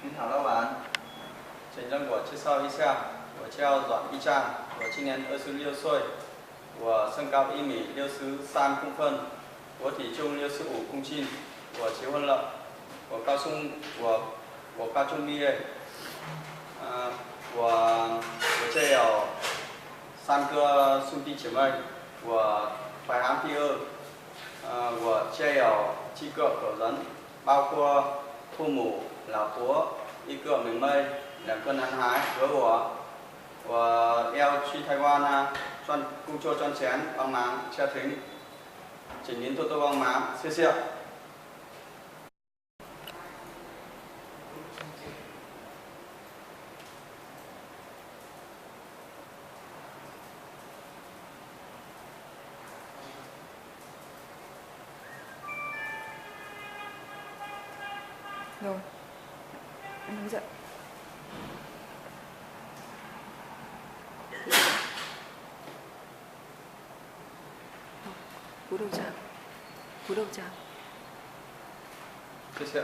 你好，老板，请让我介绍一下，我叫阮一章，我今年26岁，我身高1米63公分，我体重65公斤，我结婚了，我高中毕业，我家有3个兄弟姐妹，我排行第2，我家有7个狗人，包括父母、老婆、1个妹妹、2个男孩和我。我要去台湾工作赚钱，帮忙家庭，请您多多帮忙，谢谢。Rồi, anh hướng dẫn. Cúi đầu chào. Cúi đầu chào. 谢谢。